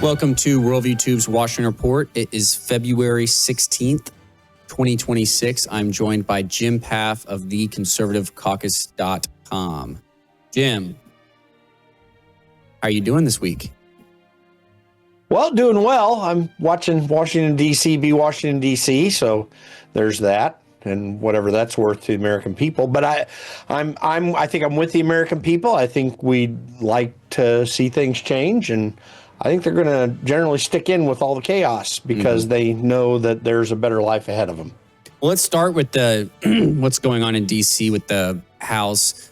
Welcome to Worldview Tube's Washington Report. It is February 16th, 2026. I'm joined by Jim Pfaff of theconservativecaucus.com. Jim, how are you doing this week? Well, doing well. I'm watching Washington, D.C. be Washington, D.C., so there's that, and whatever that's worth to the American people. But I think I'm with the American people. I think we'd like to see things change, and I think they're going to generally stick in with all the chaos because they know that there's a better life ahead of them. Well, let's start with the what's going on in D.C. with the House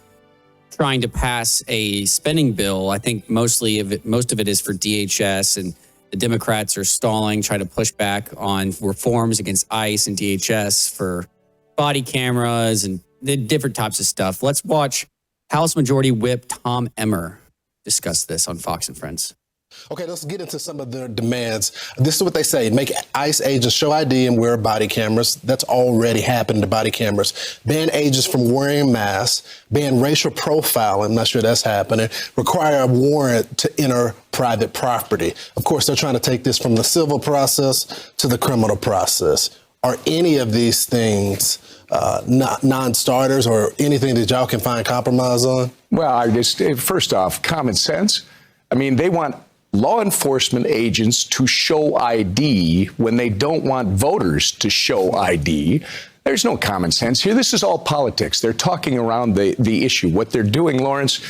trying to pass a spending bill. I think most of it is for DHS, and the Democrats are stalling, trying to push back on reforms against ICE and DHS for body cameras and the different types of stuff. Let's watch House Majority Whip Tom Emmer discuss this on Fox and Friends. Okay, let's get into some of their demands. This is what they say. Make ICE agents show ID and wear body cameras. That's already happened to body cameras. Ban agents from wearing masks. Ban racial profiling. I'm not sure that's happening. Require a warrant to enter private property. Of course, they're trying to take this from the civil process to the criminal process. Are any of these things non-starters or anything that y'all can find compromise on? Well, first off, common sense. I mean, they want law enforcement agents to show ID when they don't want voters to show ID. There's no common sense here. This is all politics. They're talking around the issue. What they're doing, Lawrence,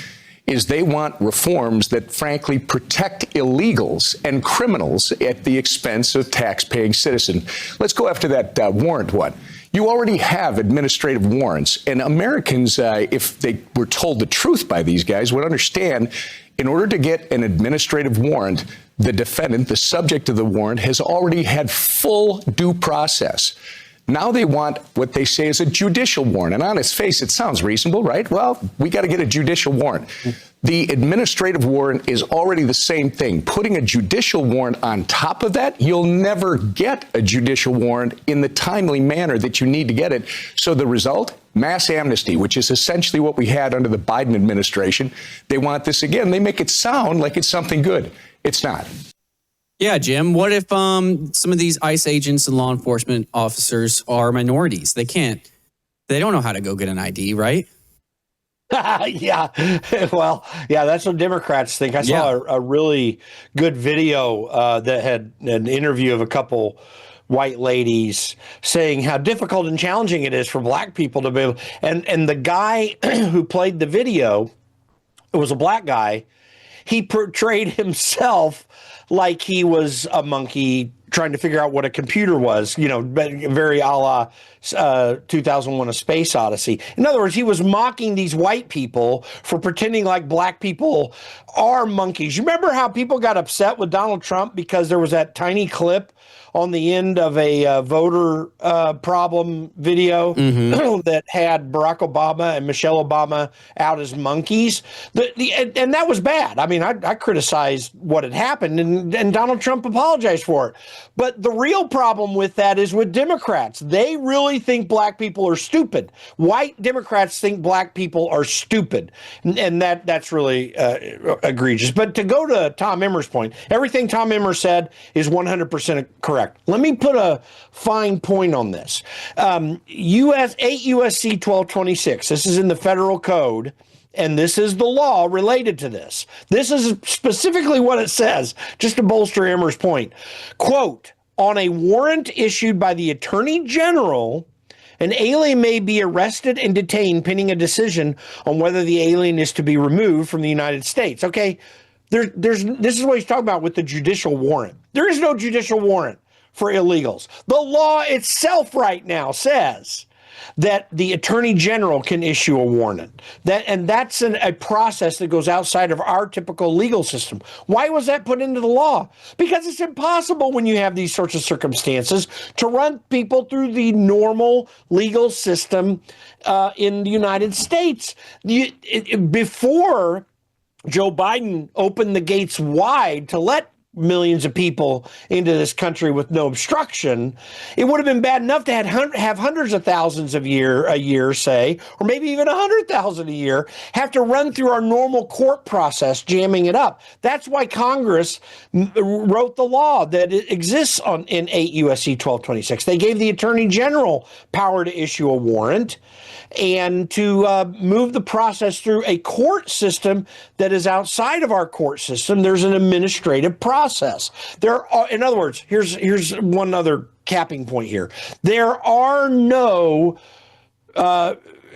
is they want reforms that, frankly, protect illegals and criminals at the expense of tax-paying citizens. Let's go after that warrant one. You already have administrative warrants, and Americans, if they were told the truth by these guys, would understand in order to get an administrative warrant, the defendant, the subject of the warrant, has already had full due process. Now they want what they say is a judicial warrant. And on its face, it sounds reasonable, right? Well, we got to get a judicial warrant. The administrative warrant is already the same thing. Putting a judicial warrant on top of that, you'll never get a judicial warrant in the timely manner that you need to get it. So the result? Mass amnesty, which is essentially what we had under the Biden administration. They want this again. They make it sound like it's something good. It's not. Yeah, Jim, what if some of these ICE agents and law enforcement officers are minorities? They don't know how to go get an ID, right? Yeah, well, yeah, that's what Democrats think. I saw a really good video that had an interview of a couple white ladies saying how difficult and challenging it is for black people to be able, and the guy who played the video, it was a black guy. He portrayed himself like he was a monkey trying to figure out what a computer was, very a la 2001: A Space Odyssey. In other words, he was mocking these white people for pretending like black people are monkeys. You remember how people got upset with Donald Trump because there was that tiny clip on the end of a voter problem video that had Barack Obama and Michelle Obama out as monkeys. And that was bad. I mean, I criticized what had happened, and Donald Trump apologized for it. But the real problem with that is with Democrats. They really think black people are stupid. White Democrats think black people are stupid. And that's really egregious. But to go to Tom Emmer's point, everything Tom Emmer said is 100% correct. Let me put a fine point on this. 8 U.S.C. 1226. This is in the federal code, and this is the law related to this. This is specifically what it says, just to bolster Emmer's point. Quote, on a warrant issued by the Attorney General, an alien may be arrested and detained pending a decision on whether the alien is to be removed from the United States. Okay, this is what he's talking about with the judicial warrant. There is no judicial warrant for illegals. The law itself right now says that the Attorney General can issue a warrant. That's a process that goes outside of our typical legal system. Why was that put into the law? Because it's impossible when you have these sorts of circumstances to run people through the normal legal system in the United States. Before Joe Biden opened the gates wide to let millions of people into this country with no obstruction. It would have been bad enough to have hundreds of thousands a year, say, or maybe even 100,000 a year, have to run through our normal court process, jamming it up. That's why Congress wrote the law that it exists in 8 U.S.C. 1226. They gave the Attorney General power to issue a warrant and to move the process through a court system that is outside of our court system. There's an administrative process. In other words, here's one other capping point here. There are no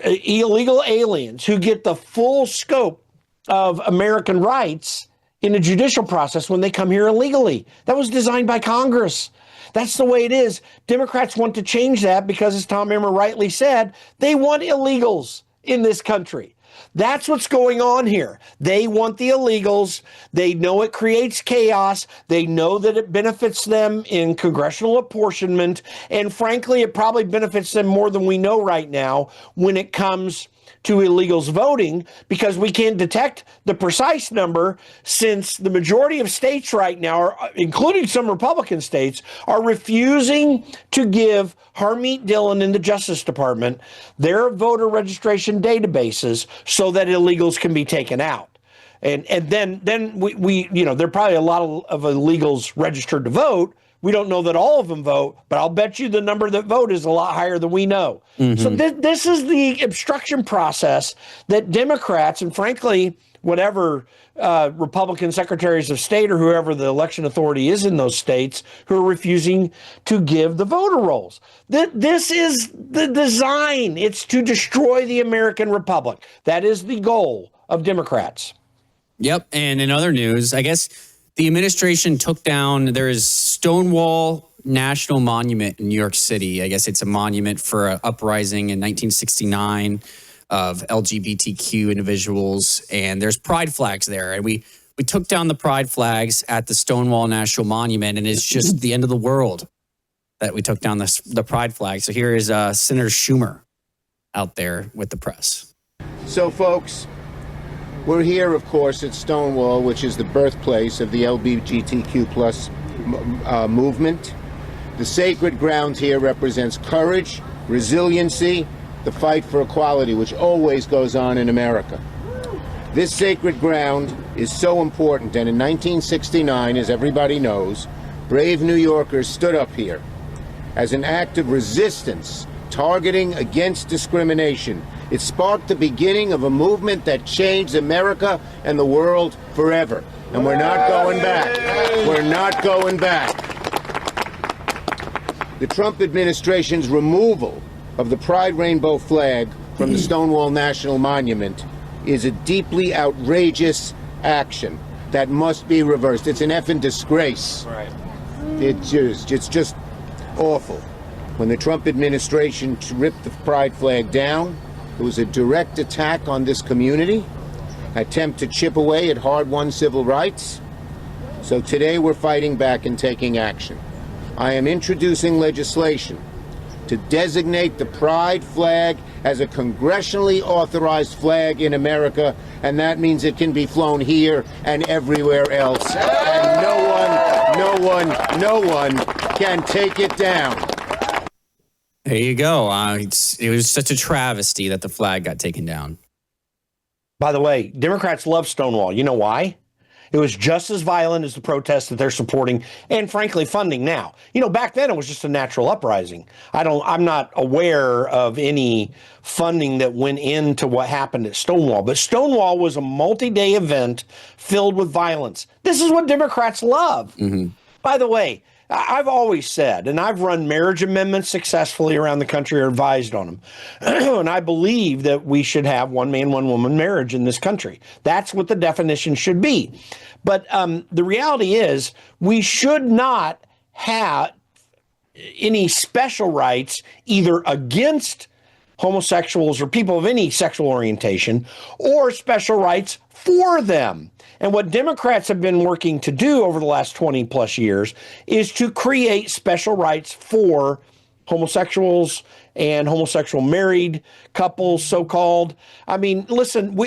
illegal aliens who get the full scope of American rights in a judicial process when they come here illegally. That was designed by Congress. That's the way it is. Democrats want to change that because, as Tom Emmer rightly said, they want illegals in this country. That's what's going on here. They want the illegals. They know it creates chaos. They know that it benefits them in congressional apportionment. And frankly, it probably benefits them more than we know right now when it comes to illegals voting, because we can't detect the precise number, since the majority of states right now, including some Republican states, are refusing to give Harmeet Dillon in the Justice Department their voter registration databases so that illegals can be taken out. And then we there are probably a lot of illegals registered to vote. We don't know that all of them vote, but I'll bet you the number that vote is a lot higher than we know. Mm-hmm. So this is the obstruction process that Democrats, and frankly, whatever Republican secretaries of state or whoever the election authority is in those states, who are refusing to give the voter rolls. This is the design. It's to destroy the American Republic. That is the goal of Democrats. Yep. And in other news, I guess the administration took down, there is Stonewall National Monument in New York City. I guess it's a monument for an uprising in 1969 of LGBTQ individuals. And there's pride flags there. And we took down the pride flags at the Stonewall National Monument. And it's just the end of the world that we took down the pride flag. So here is Senator Schumer out there with the press. So, folks, we're here, of course, at Stonewall, which is the birthplace of the LGBTQ plus movement. The sacred ground here represents courage, resiliency, the fight for equality, which always goes on in America. This sacred ground is so important, and in 1969, as everybody knows, brave New Yorkers stood up here as an act of resistance, targeting against discrimination. It sparked the beginning of a movement that changed America and the world forever. And we're not going back. We're not going back. The Trump administration's removal of the Pride Rainbow flag from the Stonewall National Monument is a deeply outrageous action that must be reversed. It's an effing disgrace. Right. It's just awful. When the Trump administration ripped the Pride flag down, it was a direct attack on this community, an attempt to chip away at hard-won civil rights. So today we're fighting back and taking action. I am introducing legislation to designate the Pride flag as a congressionally authorized flag in America, and that means it can be flown here and everywhere else. And no one can take it down. There you go. It was such a travesty that the flag got taken down. By the way, Democrats love Stonewall. You know why? It was just as violent as the protests that they're supporting and, frankly, funding now. Back then it was just a natural uprising. I'm not aware of any funding that went into what happened at Stonewall. But Stonewall was a multi-day event filled with violence. This is what Democrats love. Mm-hmm. By the way, I've always said, and I've run marriage amendments successfully around the country or advised on them, and I believe that we should have one man, one woman marriage in this country. That's what the definition should be. But the reality is we should not have any special rights either against homosexuals or people of any sexual orientation, or special rights for them. And what Democrats have been working to do over the last 20 plus years is to create special rights for homosexuals and homosexual married couples, so-called. I mean, listen,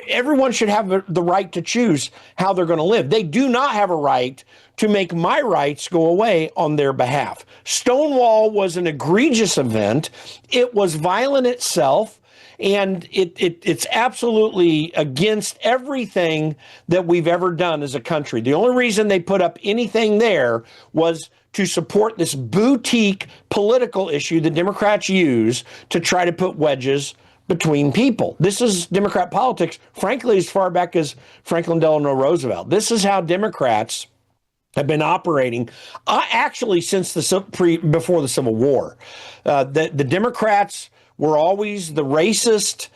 everyone should have the right to choose how they're going to live. They do not have a right to make my rights go away on their behalf. Stonewall was an egregious event. It was violent itself. And it's absolutely against everything that we've ever done as a country. The only reason they put up anything there was to support this boutique political issue that Democrats use to try to put wedges between people. This is Democrat politics, frankly, as far back as Franklin Delano Roosevelt. This is how Democrats have been operating actually since before the Civil War. The Democrats were always the racist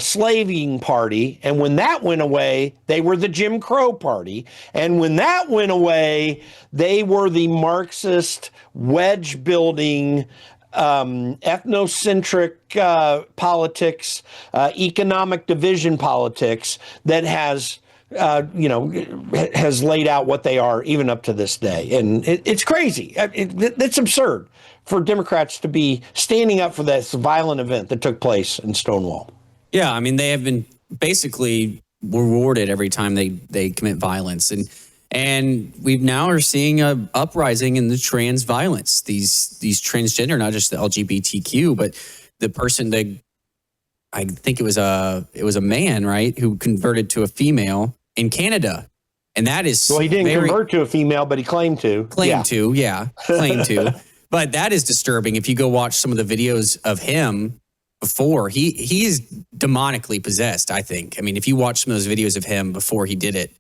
slaving party. And when that went away, they were the Jim Crow party. And when that went away, they were the Marxist wedge building, ethnocentric politics, economic division politics that has laid out what they are even up to this day. And it's crazy. It's absurd for Democrats to be standing up for this violent event that took place in Stonewall. Yeah, I mean, they have been basically rewarded every time they commit violence. And we now are seeing a uprising in the trans violence. These transgender, not just the LGBTQ, but the person that I think it was a man, right, who converted to a female in Canada. And that is well, he didn't convert to a female, but he claimed to. Claimed to. But that is disturbing. If you go watch some of the videos of him before, he is demonically possessed, I think. I mean, if you watch some of those videos of him before he did it,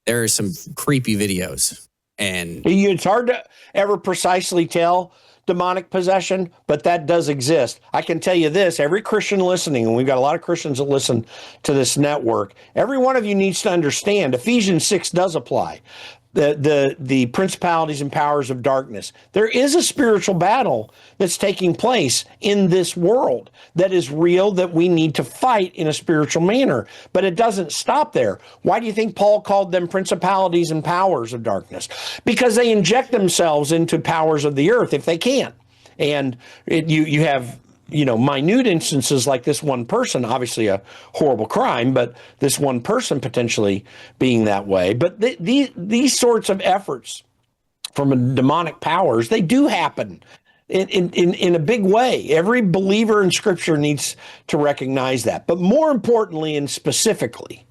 there are some creepy videos. And it's hard to ever precisely tell demonic possession, but that does exist. I can tell you this, every Christian listening, and we've got a lot of Christians that listen to this network, every one of you needs to understand Ephesians 6 does apply. The principalities and powers of darkness. There is a spiritual battle that's taking place in this world that is real, that we need to fight in a spiritual manner. But it doesn't stop there. Why do you think Paul called them principalities and powers of darkness? Because they inject themselves into powers of the earth if they can. And you have minute instances like this one person, obviously a horrible crime, but this one person potentially being that way. But these sorts of efforts from demonic powers, they do happen in a big way. Every believer in Scripture needs to recognize that. But more importantly and specifically,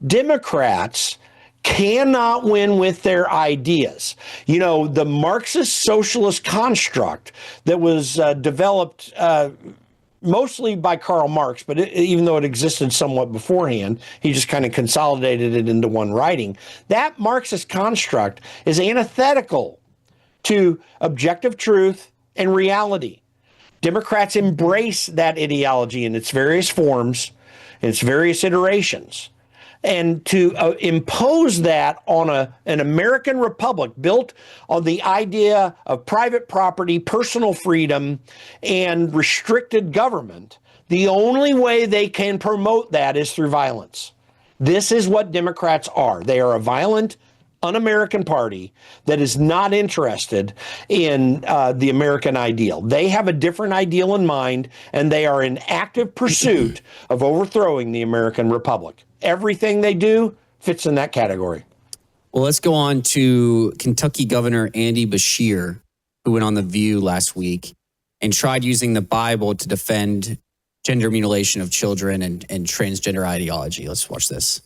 Democrats cannot win with their ideas. The Marxist socialist construct that was developed mostly by Karl Marx, but even though it existed somewhat beforehand, he just kind of consolidated it into one writing. That Marxist construct is antithetical to objective truth and reality. Democrats embrace that ideology in its various forms, in its various iterations. And to impose that on an American republic built on the idea of private property, personal freedom, and restricted government, the only way they can promote that is through violence. This is what Democrats are. They are a violent, un-American party that is not interested in the American ideal. They have a different ideal in mind, and they are in active pursuit of overthrowing the American republic. Everything they do fits in that category. Well, let's go on to Kentucky Governor Andy Beshear, who went on The View last week and tried using the Bible to defend gender mutilation of children and transgender ideology. Let's watch this.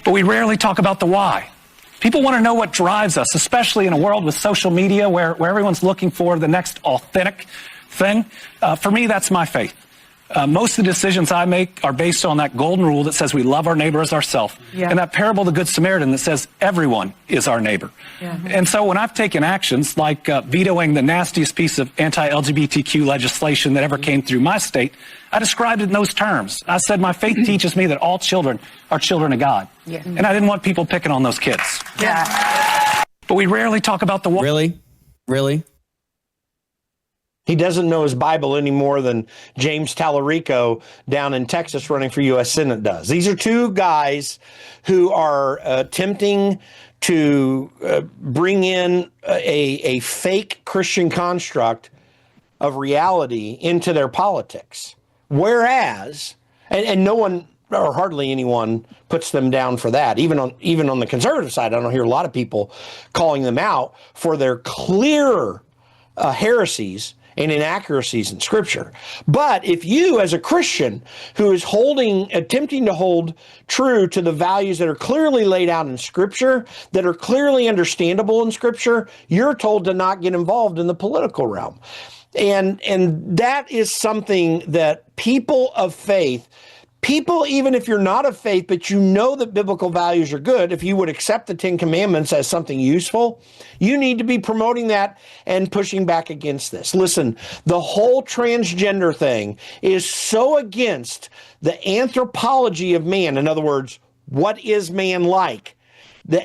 But we rarely talk about the why. People want to know what drives us, especially in a world with social media where everyone's looking for the next authentic thing. For me, that's my faith. Most of the decisions I make are based on that golden rule that says we love our neighbor as ourselves. Yeah. And that parable of the Good Samaritan that says everyone is our neighbor. Yeah. And so when I've taken actions like vetoing the nastiest piece of anti-LGBTQ legislation that ever came through my state, I described it in those terms. I said my faith teaches me that all children are children of God. Yeah. And I didn't want people picking on those kids. Yeah. But we rarely talk about the... Really? He doesn't know his Bible any more than James Tallarico down in Texas running for U.S. Senate does. These are two guys who are attempting to bring in a fake Christian construct of reality into their politics. Whereas, and no one or hardly anyone puts them down for that. Even on the conservative side, I don't hear a lot of people calling them out for their clear heresies and inaccuracies in Scripture. But if you, as a Christian who is attempting to hold true to the values that are clearly laid out in Scripture, that are clearly understandable in Scripture, you're told to not get involved in the political realm. And that is something that people of faith, even if you're not of faith, but you know that biblical values are good, if you would accept the Ten Commandments as something useful, you need to be promoting that and pushing back against this. Listen, the whole transgender thing is so against the anthropology of man. In other words, what is man like?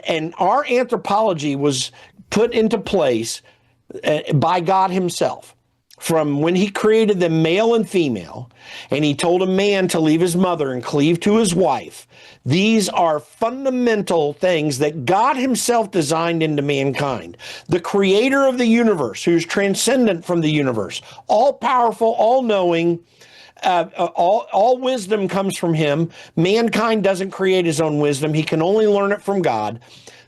And our anthropology was put into place by God himself. From when he created them male and female, and he told a man to leave his mother and cleave to his wife. These are fundamental things that God himself designed into mankind. The creator of the universe, who's transcendent from the universe, all powerful, all knowing, all wisdom comes from him. Mankind doesn't create his own wisdom. He can only learn it from God.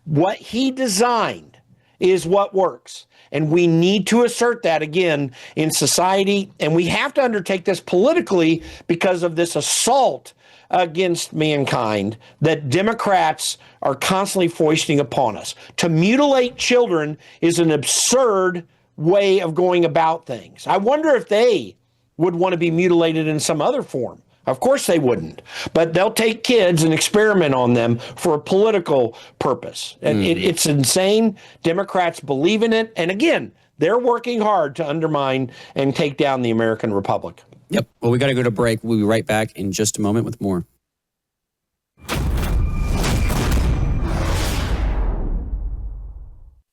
What he designed is what works. And we need to assert that again in society. And we have to undertake this politically because of this assault against mankind that Democrats are constantly foisting upon us. To mutilate children is an absurd way of going about things. I wonder if they would want to be mutilated in some other form. Of course they wouldn't, but they'll take kids and experiment on them for a political purpose. And it's insane. Democrats believe in it. And again, they're working hard to undermine and take down the American Republic. Yep. Well, we got to go to break. We'll be right back in just a moment with more.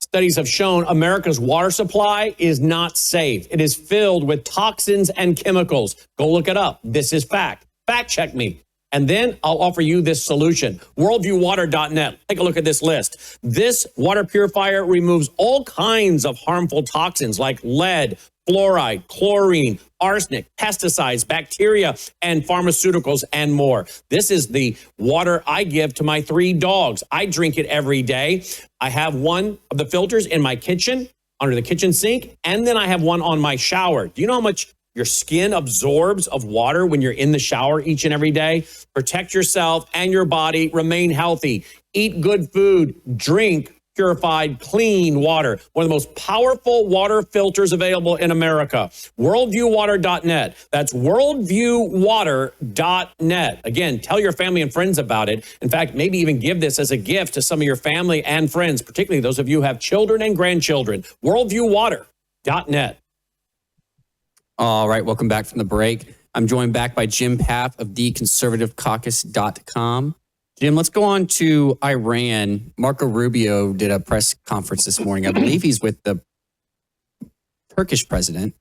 Studies have shown America's water supply is not safe. It is filled with toxins and chemicals. Go look it up. This is fact. Fact check me. And then I'll offer you this solution. Worldviewwater.net. Take a look at this list. This water purifier removes all kinds of harmful toxins like lead, fluoride, chlorine, arsenic, pesticides, bacteria, and pharmaceuticals, and more. This is the water I give to my 3 dogs. I drink it every day. I have one of the filters in my kitchen, under the kitchen sink, and then I have one on my shower. Do you know how much your skin absorbs of water when you're in the shower each and every day? Protect yourself and your body. Remain healthy. Eat good food. Drink purified, clean water. One of the most powerful water filters available in America. Worldviewwater.net. That's worldviewwater.net. Again, tell your family and friends about it. In fact, maybe even give this as a gift to some of your family and friends, particularly those of you who have children and grandchildren. Worldviewwater.net. All right, welcome back from the break. I'm joined back by Jim Pfaff of theconservativecaucus.com. Jim, let's go on to Iran. Marco Rubio did a press conference this morning. I believe he's with the Turkish president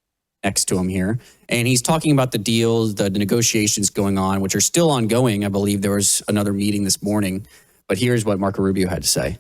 next to him here. And he's talking about the deals, the negotiations going on, which are still ongoing. I believe there was another meeting this morning. But here's what Marco Rubio had to say.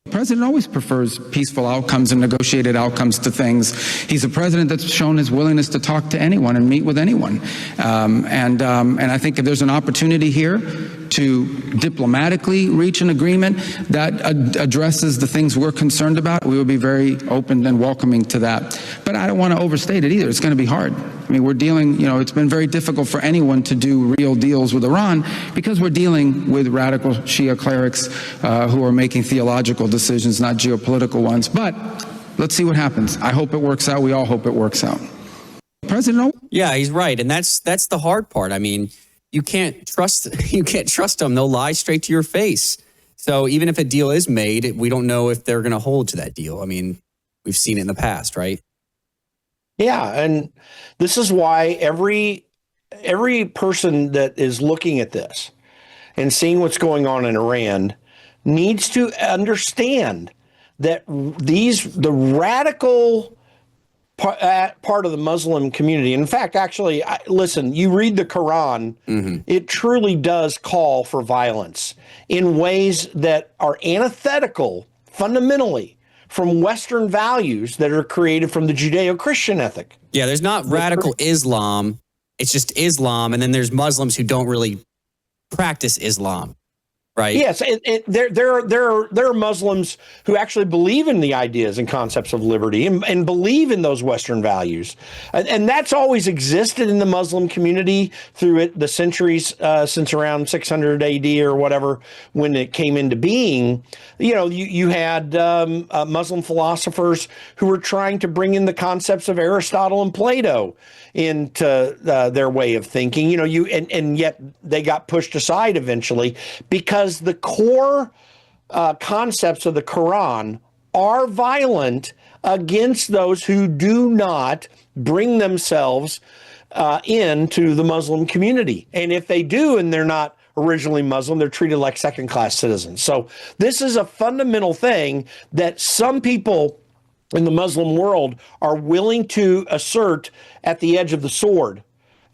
The president always prefers peaceful outcomes and negotiated outcomes to things. He's a president that's shown his willingness to talk to anyone and meet with anyone. And I think if there's an opportunity here to diplomatically reach an agreement that addresses the things we're concerned about, we will be very open and welcoming to that. But I don't want to overstate it either. It's going to be hard. I mean, we're dealing, it's been very difficult for anyone to do real deals with Iran because we're dealing with radical Shia clerics who are making theological decisions, not geopolitical ones. But let's see what happens. I hope it works out. We all hope it works out. President. Yeah, he's right. And that's the hard part. I mean, you can't trust them. They'll lie straight to your face. So even if a deal is made, we don't know if they're going to hold to that deal. I mean, we've seen it in the past, right? Yeah, and this is why every person that is looking at this and seeing what's going on in Iran needs to understand that the radical part of the Muslim community. In fact, actually, listen, you read the Quran, it truly does call for violence in ways that are antithetical fundamentally from Western values that are created from the Judeo-Christian ethic. Yeah, there's not radical Islam. It's just Islam. And then there's Muslims who don't really practice Islam. Right. Yes, there are Muslims who actually believe in the ideas and concepts of liberty and believe in those Western values, and that's always existed in the Muslim community through the centuries since around 600 A.D. or whatever when it came into being. You know, you had Muslim philosophers who were trying to bring in the concepts of Aristotle and Plato into their way of thinking. You know, and yet they got pushed aside eventually because the core concepts of the Quran are violent against those who do not bring themselves into the Muslim community. And if they do and they're not originally Muslim, they're treated like second-class citizens. So this is a fundamental thing that some people in the Muslim world are willing to assert at the edge of the sword.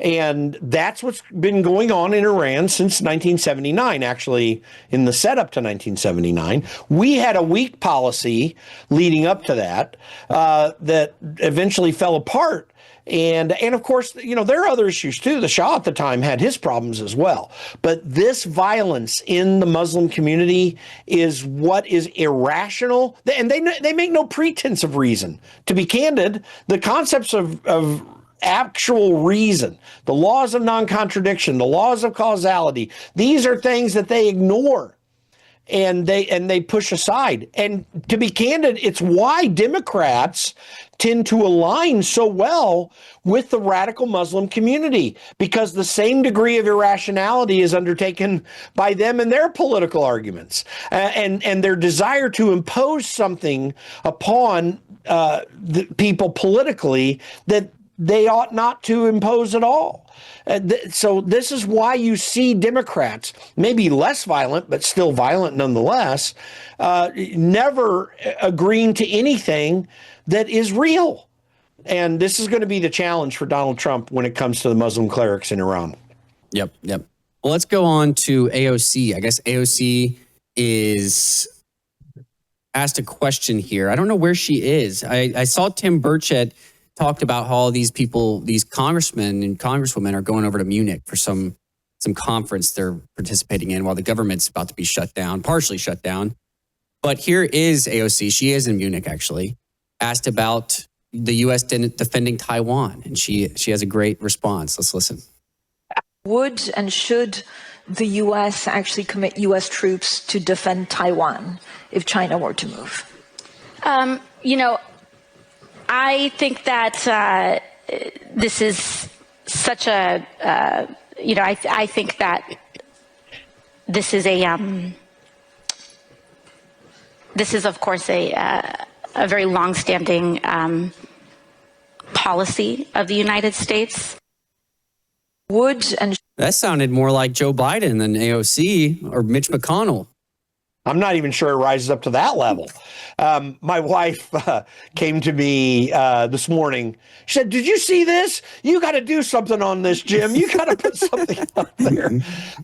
And that's what's been going on in Iran since 1979, actually, in the setup to 1979. We had a weak policy leading up to that that eventually fell apart. And of course, you know, there are other issues, too. The Shah at the time had his problems as well. But this violence in the Muslim community is what is irrational. And they make no pretense of reason. To be candid, the concepts of actual reason, the laws of non-contradiction, the laws of causality, these are things that they ignore and they push aside. And to be candid, it's why Democrats tend to align so well with the radical Muslim community, because the same degree of irrationality is undertaken by them in their political arguments and their desire to impose something upon the people politically that they ought not to impose at all. So this is why you see Democrats, maybe less violent, but still violent nonetheless, never agreeing to anything that is real. And this is going to be the challenge for Donald Trump when it comes to the Muslim clerics in Iran. Yep. Well, let's go on to AOC. I guess AOC is asked a question here. I don't know where she is. I saw Tim Burchett talked about how all these people, these congressmen and congresswomen are going over to Munich for some conference they're participating in while the government's about to be shut down, partially shut down. But here is AOC. She is in Munich, actually, asked about the U.S. defending Taiwan. And she has a great response. Let's listen. Would and should the U.S. actually commit U.S. troops to defend Taiwan if China were to move? You know, I think that this is such a, I think that this is of course a very longstanding policy of the United States. That sounded more like Joe Biden than AOC or Mitch McConnell. I'm not even sure it rises up to that level. My wife came to me this morning. She said, "Did you see this? You got to do something on this, Jim. You got to put something up there."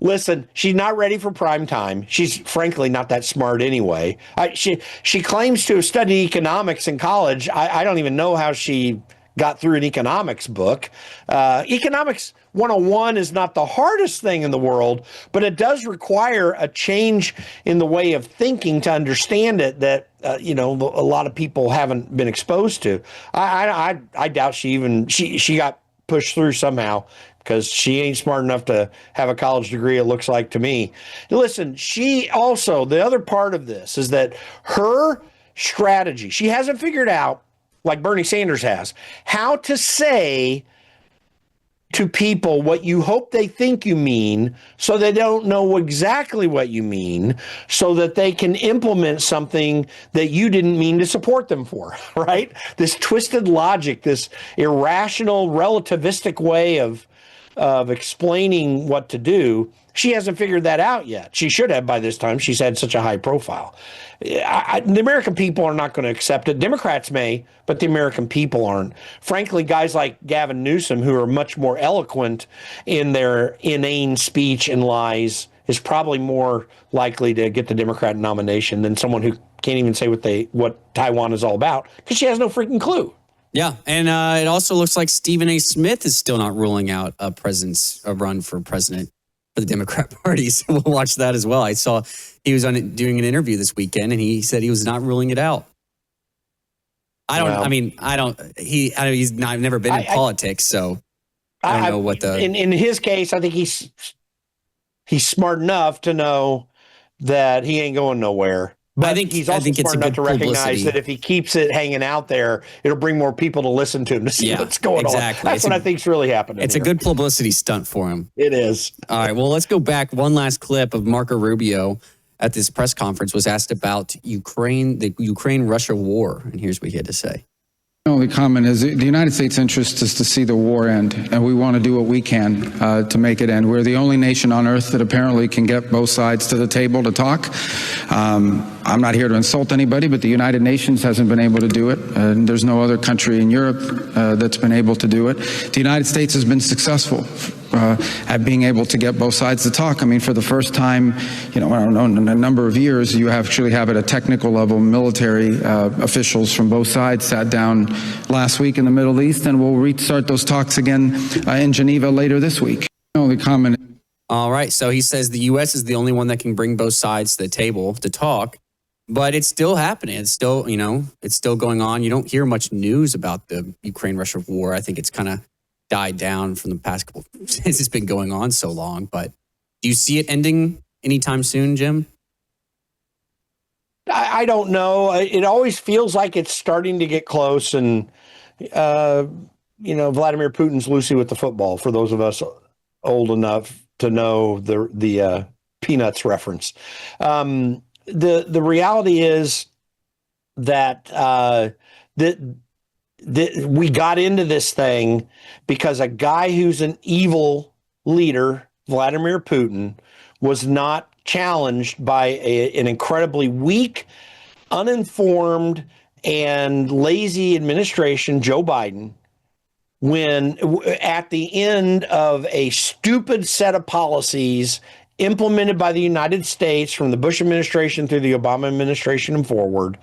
Listen, she's not ready for prime time. She's frankly not that smart anyway. She claims to have studied economics in college. I don't even know how she got through an economics book. Economics 101 is not the hardest thing in the world, but it does require a change in the way of thinking to understand it that, a lot of people haven't been exposed to. I doubt she got pushed through somehow because she ain't smart enough to have a college degree, it looks like to me. Listen, she also, the other part of this is that her strategy, she hasn't figured out, like Bernie Sanders has, how to say to people what you hope they think you mean so they don't know exactly what you mean so that they can implement something that you didn't mean to support them for, right? This twisted logic, this irrational relativistic way of explaining what to do. She hasn't figured that out yet. She should have by this time. She's had such a high profile. The American people are not going to accept it. Democrats may, but the American people aren't. Frankly, guys like Gavin Newsom, who are much more eloquent in their inane speech and lies, is probably more likely to get the Democrat nomination than someone who can't even say what Taiwan is all about because she has no freaking clue. Yeah, and it also looks like Stephen A. Smith is still not ruling out a run for president for the Democrat Party. So we'll watch that as well. I saw he was doing an interview this weekend, and he said he was not ruling it out. He's never been in politics, so I don't know what the. In his case, I think he's smart enough to know that he ain't going nowhere. But I think he's also smart enough to recognize that if he keeps it hanging out there, it'll bring more people to listen to him to see what's going on. That's what I think's really happening. It's a good publicity stunt for him. It is. All right. Well, let's go back. One last clip of Marco Rubio at this press conference was asked about the Ukraine-Russia war, and here's what he had to say. The only comment is the United States' interest is to see the war end, and we want to do what we can to make it end. We're the only nation on earth that apparently can get both sides to the table to talk. I'm not here to insult anybody, but the United Nations hasn't been able to do it, and there's no other country in Europe that's been able to do it. The United States has been successful at being able to get both sides to talk. I mean, for the first time, I don't know, in a number of years, you actually have at a technical level military officials from both sides sat down last week in the Middle East, and we'll restart those talks again in Geneva later this week. Only comment. All right. So he says the U.S. is the only one that can bring both sides to the table to talk, but it's still happening. It's still, it's still going on. You don't hear much news about the Ukraine-Russia war. I think it's kind of died down from the past couple since it's been going on so long. But do you see it ending anytime soon, Jim? I don't know. It always feels like it's starting to get close, and Vladimir Putin's Lucy with the football. For those of us old enough to know the Peanuts reference, the reality is that we got into this thing because a guy who's an evil leader, Vladimir Putin, was not challenged by an incredibly weak, uninformed, and lazy administration, Joe Biden, when at the end of a stupid set of policies implemented by the United States from the Bush administration through the Obama administration and forward,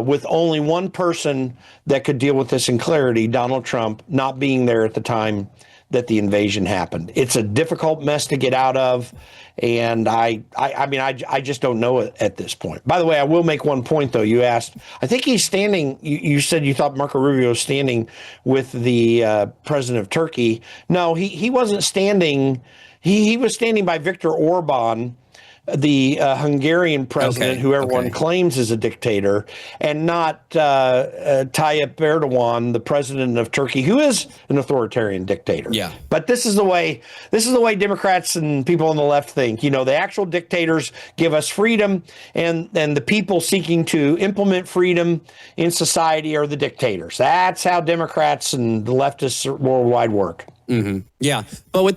with only one person that could deal with this in clarity, Donald Trump, not being there at the time that the invasion happened. It's a difficult mess to get out of, and I just don't know it at this point. By the way, I will make one point, though. You asked, I think he's standing, you said you thought Marco Rubio was standing with the president of Turkey. No, he wasn't standing. He was standing by Viktor Orban, the Hungarian president, who everyone claims is a dictator, and not Tayyip Erdogan, the president of Turkey, who is an authoritarian dictator. Yeah. But this is the way Democrats and people on the left think. The actual dictators give us freedom, and the people seeking to implement freedom in society are the dictators. That's how Democrats and the leftists worldwide work. Mm-hmm. Yeah. But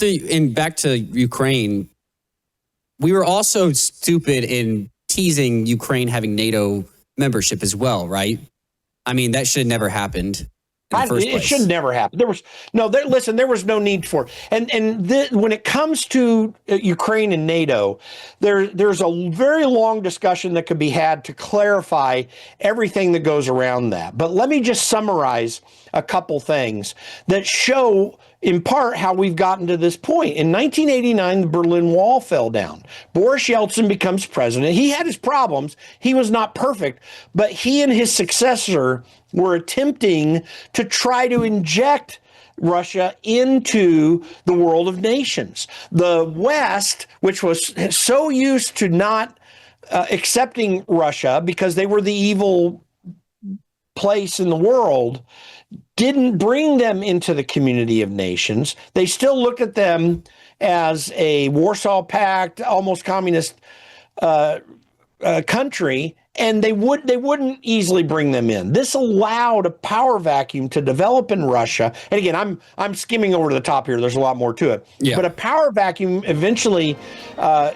back to Ukraine, we were also stupid in teasing Ukraine having NATO membership as well, right? I mean, that should have never happened. It should never happen. There was no need for it. And when it comes to Ukraine and NATO, there's a very long discussion that could be had to clarify everything that goes around that. But let me just summarize a couple things that show in part how we've gotten to this point. In 1989, the Berlin Wall fell down. Boris Yeltsin becomes president. He had his problems. He was not perfect, but he and his successor were attempting to try to inject Russia into the world of nations. The West, which was so used to not accepting Russia because they were the evil place in the world, didn't bring them into the community of nations. They still looked at them as a Warsaw Pact, almost communist country, and they wouldn't easily bring them in. This allowed a power vacuum to develop in Russia. And again, I'm skimming over to the top here. There's a lot more to it. Yeah. But a power vacuum eventually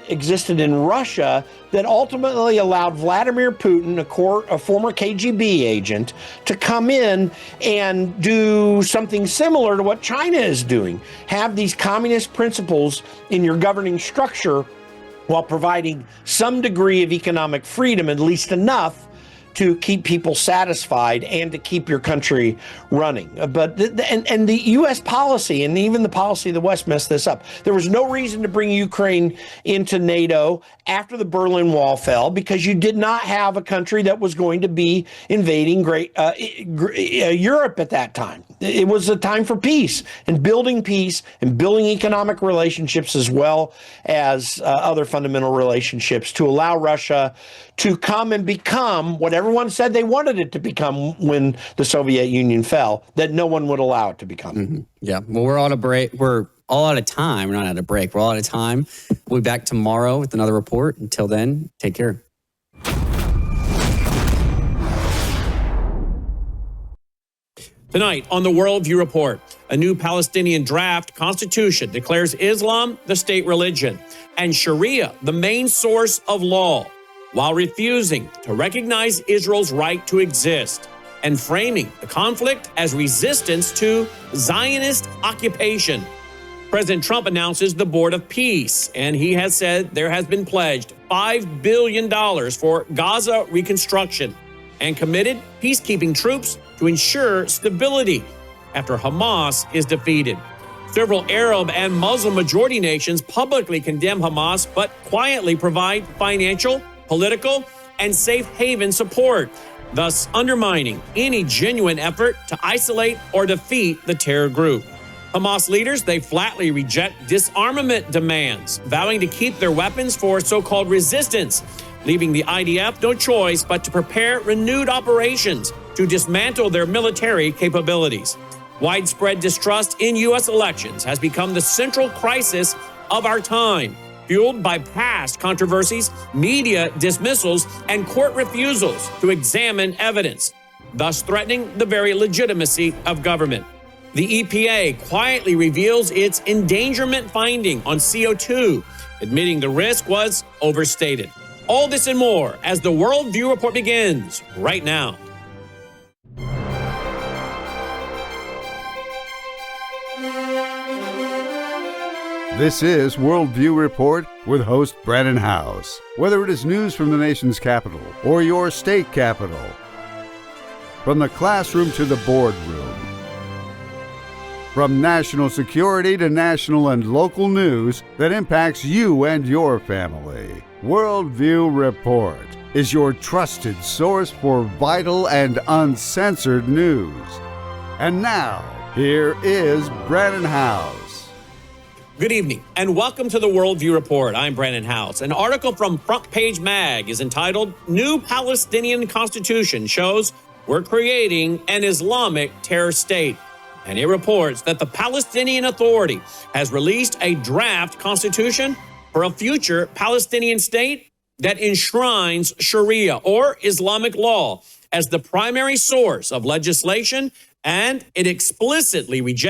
existed in Russia that ultimately allowed Vladimir Putin, a former KGB agent, to come in and do something similar to what China is doing. Have these communist principles in your governing structure while providing some degree of economic freedom, at least enough to keep people satisfied and to keep your country running. But the U.S. policy and even the policy of the West messed this up. There was no reason to bring Ukraine into NATO after the Berlin Wall fell because you did not have a country that was going to be invading Europe at that time. It was a time for peace and building economic relationships as well as other fundamental relationships to allow Russia to come and become what everyone said they wanted it to become when the Soviet Union fell, that no one would allow it to become. Mm-hmm. Yeah. Well, we're on a break. We're all out of time. We're not out of break. We're all out of time. We'll be back tomorrow with another report. Until then, take care. Tonight on the Worldview Report, a new Palestinian draft constitution declares Islam the state religion and Sharia the main source of law, while refusing to recognize Israel's right to exist and framing the conflict as resistance to Zionist occupation. President Trump announces the Board of Peace, and he has said there has been pledged $5 billion for Gaza reconstruction and committed peacekeeping troops to ensure stability after Hamas is defeated. Several Arab and Muslim majority nations publicly condemn Hamas, but quietly provide financial, political, and safe haven support, thus undermining any genuine effort to isolate or defeat the terror group. Hamas leaders, they flatly reject disarmament demands, vowing to keep their weapons for so-called resistance, leaving the IDF no choice but to prepare renewed operations to dismantle their military capabilities. Widespread distrust in U.S. elections has become the central crisis of our time, fueled by past controversies, media dismissals, and court refusals to examine evidence, thus threatening the very legitimacy of government. The EPA quietly reveals its endangerment finding on CO2, admitting the risk was overstated. All this and more as the Worldview Report begins right now. This is Worldview Report with host Brandon House. Whether it is news from the nation's capital or your state capital, from the classroom to the boardroom, from national security to national and local news that impacts you and your family, Worldview Report is your trusted source for vital and uncensored news. And now, here is Brandon House. Good evening, and welcome to the Worldview Report. I'm Brandon House. An article from Front Page Mag is entitled, New Palestinian Constitution Shows We're Creating an Islamic Terror State. And it reports that the Palestinian Authority has released a draft constitution for a future Palestinian state that enshrines Sharia, or Islamic law, as the primary source of legislation, and it explicitly rejects